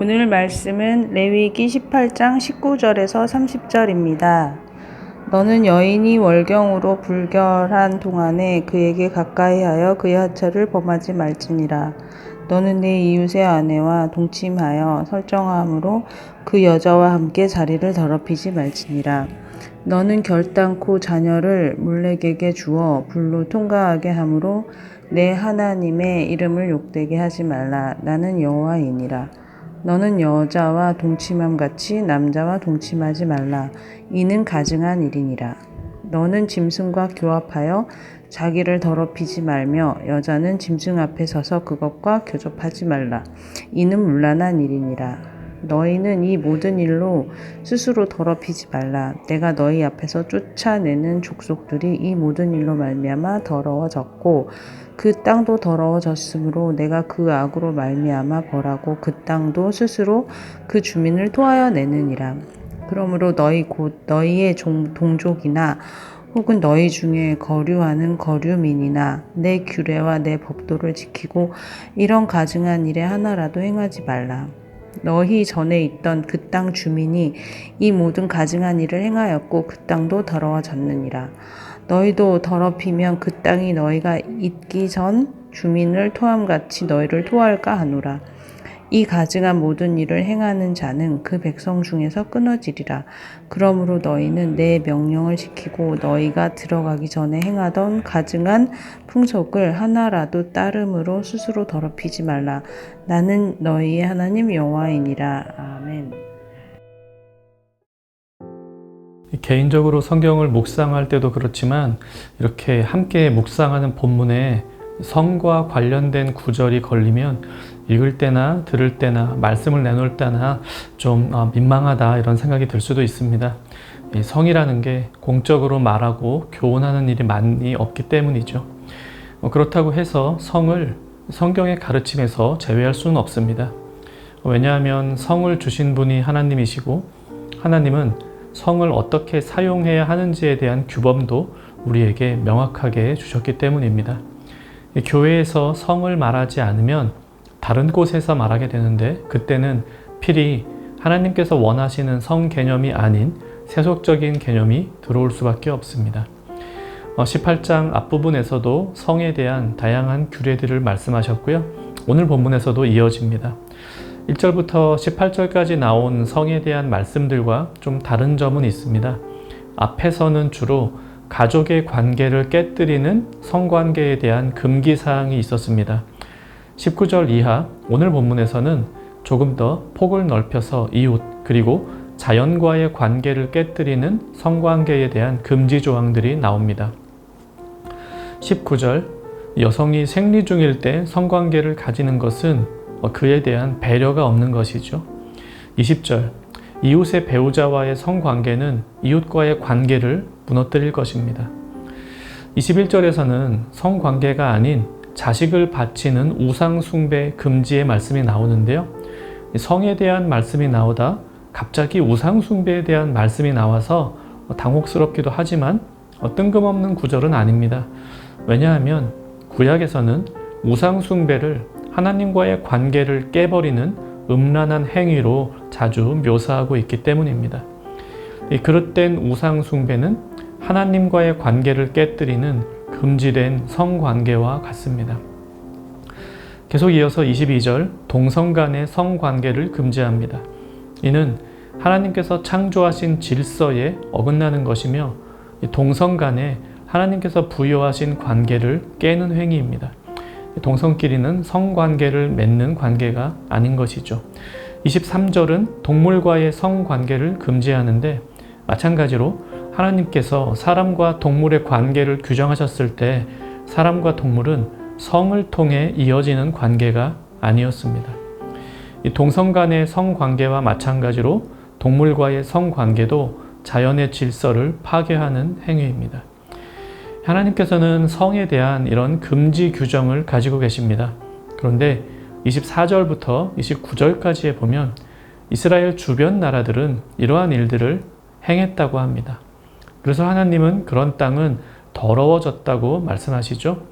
오늘 말씀은 레위기 18장 19절에서 30절입니다. 너는 여인이 월경으로 불결한 동안에 그에게 가까이하여 그의 하처를 범하지 말지니라. 너는 내 이웃의 아내와 동침하여 설정함으로 그 여자와 함께 자리를 더럽히지 말지니라. 너는 결단코 자녀를 몰렉에게 주어 불로 통과하게 함으로 내 하나님의 이름을 욕되게 하지 말라. 나는 여호와이니라. 너는 여자와 동침함 같이 남자와 동침하지 말라. 이는 가증한 일이니라. 너는 짐승과 교합하여 자기를 더럽히지 말며 여자는 짐승 앞에 서서 그것과 교접하지 말라. 이는 문란한 일이니라. 너희는 이 모든 일로 스스로 더럽히지 말라. 내가 너희 앞에서 쫓아내는 족속들이 이 모든 일로 말미암아 더러워졌고 그 땅도 더러워졌으므로 내가 그 악으로 말미암아 벌하고 그 땅도 스스로 그 주민을 토하여 내느니라. 그러므로 너희 곧 너희의 동족이나 혹은 너희 중에 거류하는 거류민이나 내 규례와 내 법도를 지키고 이런 가증한 일에 하나라도 행하지 말라. 너희 전에 있던 그 땅 주민이 이 모든 가증한 일을 행하였고 그 땅도 더러워졌느니라. 너희도 더럽히면 그 땅이 너희가 있기 전 주민을 토함같이 너희를 토할까 하노라. 이 가증한 모든 일을 행하는 자는 그 백성 중에서 끊어지리라. 그러므로 너희는 내 명령을 지키고 너희가 들어가기 전에 행하던 가증한 풍속을 하나라도 따름으로 스스로 더럽히지 말라. 나는 너희의 하나님 여호와이니라. 아멘. 개인적으로 성경을 묵상할 때도 그렇지만 이렇게 함께 묵상하는 본문에 성과 관련된 구절이 걸리면 읽을 때나 들을 때나 말씀을 내놓을 때나 좀 민망하다 이런 생각이 들 수도 있습니다. 이 성이라는 게 공적으로 말하고 교훈하는 일이 많이 없기 때문이죠. 그렇다고 해서 성을 성경의 가르침에서 제외할 수는 없습니다. 왜냐하면 성을 주신 분이 하나님이시고 하나님은 성을 어떻게 사용해야 하는지에 대한 규범도 우리에게 명확하게 주셨기 때문입니다. 교회에서 성을 말하지 않으면 다른 곳에서 말하게 되는데 그때는 필히 하나님께서 원하시는 성 개념이 아닌 세속적인 개념이 들어올 수밖에 없습니다. 18장 앞부분에서도 성에 대한 다양한 규례들을 말씀하셨고요. 오늘 본문에서도 이어집니다. 1절부터 18절까지 나온 성에 대한 말씀들과 좀 다른 점은 있습니다. 앞에서는 주로 가족의 관계를 깨뜨리는 성관계에 대한 금기사항이 있었습니다. 19절 이하 오늘 본문에서는 조금 더 폭을 넓혀서 이웃 그리고 자연과의 관계를 깨뜨리는 성관계에 대한 금지 조항들이 나옵니다. 19절 여성이 생리 중일 때 성관계를 가지는 것은 그에 대한 배려가 없는 것이죠. 20절 이웃의 배우자와의 성관계는 이웃과의 관계를 무너뜨릴 것입니다. 21절에서는 성관계가 아닌 자식을 바치는 우상숭배 금지의 말씀이 나오는데요. 성에 대한 말씀이 나오다 갑자기 우상숭배에 대한 말씀이 나와서 당혹스럽기도 하지만 뜬금없는 구절은 아닙니다. 왜냐하면 구약에서는 우상숭배를 하나님과의 관계를 깨버리는 음란한 행위로 자주 묘사하고 있기 때문입니다. 이 그릇된 우상 숭배는 하나님과의 관계를 깨뜨리는 금지된 성관계와 같습니다. 계속 이어서 22절 동성 간의 성관계를 금지합니다. 이는 하나님께서 창조하신 질서에 어긋나는 것이며 동성 간에 하나님께서 부여하신 관계를 깨는 행위입니다. 동성끼리는 성관계를 맺는 관계가 아닌 것이죠. 23절은 동물과의 성관계를 금지하는데 마찬가지로 하나님께서 사람과 동물의 관계를 규정하셨을 때 사람과 동물은 성을 통해 이어지는 관계가 아니었습니다. 이 동성 간의 성관계와 마찬가지로 동물과의 성관계도 자연의 질서를 파괴하는 행위입니다. 하나님께서는 성에 대한 이런 금지 규정을 가지고 계십니다. 그런데 24절부터 29절까지에 보면 이스라엘 주변 나라들은 이러한 일들을 행했다고 합니다. 그래서 하나님은 그런 땅은 더러워졌다고 말씀하시죠.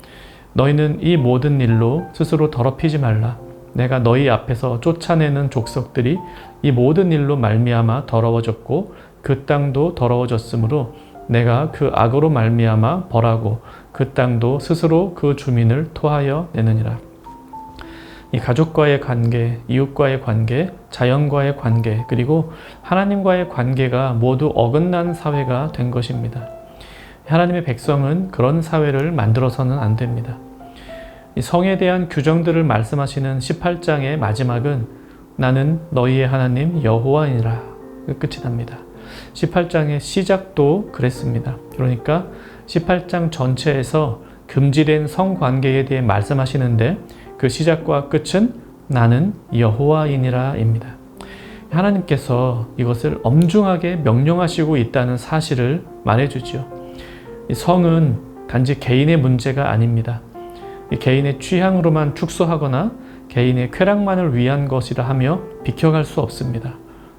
너희는 이 모든 일로 스스로 더럽히지 말라. 내가 너희 앞에서 쫓아내는 족속들이 이 모든 일로 말미암아 더러워졌고 그 땅도 더러워졌으므로 내가 그 악으로 말미암아 벌하고 그 땅도 스스로 그 주민을 토하여 내느니라. 이 가족과의 관계, 이웃과의 관계, 자연과의 관계, 그리고 하나님과의 관계가 모두 어긋난 사회가 된 것입니다. 하나님의 백성은 그런 사회를 만들어서는 안 됩니다. 이 성에 대한 규정들을 말씀하시는 18장의 마지막은 나는 너희의 하나님 여호와이니라 끝이 납니다. 18장의 시작도 그랬습니다. 그러니까 18장 전체에서 금지된 성관계에 대해 말씀하시는데 그 시작과 끝은 나는 여호와이니라 입니다. 하나님께서 이것을 엄중하게 명령하시고 있다는 사실을 말해주죠. 이 성은 단지 개인의 문제가 아닙니다. 이 개인의 취향으로만 축소하거나 개인의 쾌락만을 위한 것이라 하며 비켜갈 수 없습니다.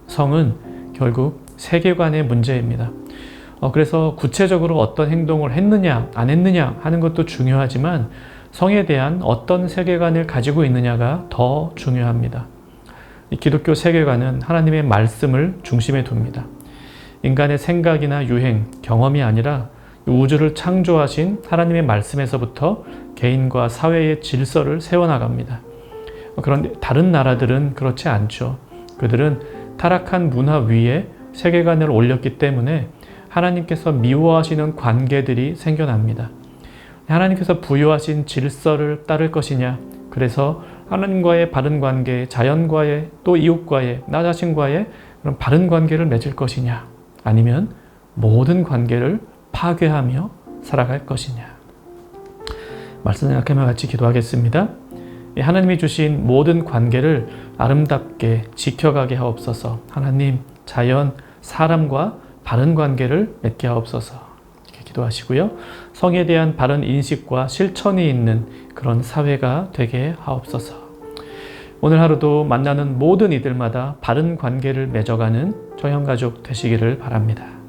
성은 결국 세계관의 문제입니다. 그래서 구체적으로 어떤 행동을 했느냐 안 했느냐 하는 것도 중요하지만 성에 대한 어떤 세계관을 가지고 있느냐가 더 중요합니다. 이 기독교 세계관은 하나님의 말씀을 중심에 둡니다. 인간의 생각이나 유행, 경험이 아니라 우주를 창조하신 하나님의 말씀에서부터 개인과 사회의 질서를 세워나갑니다. 그런데 다른 나라들은 그렇지 않죠. 그들은 타락한 문화 위에 세계관을 올렸기 때문에 하나님께서 미워하시는 관계들이 생겨납니다. 하나님께서 부여하신 질서를 따를 것이냐, 그래서 하나님과의 바른 관계, 자연과의 또 이웃과의, 나 자신과의 그런 바른 관계를 맺을 것이냐, 아니면 모든 관계를 파괴하며 살아갈 것이냐. 말씀 생각하며 같이 기도하겠습니다. 하나님이 주신 모든 관계를 아름답게 지켜가게 하옵소서. 하나님, 자연, 사람과 바른 관계를 맺게 하옵소서. 이렇게 기도하시고요. 성에 대한 바른 인식과 실천이 있는 그런 사회가 되게 하옵소서. 오늘 하루도 만나는 모든 이들마다 바른 관계를 맺어가는 저형 가족 되시기를 바랍니다.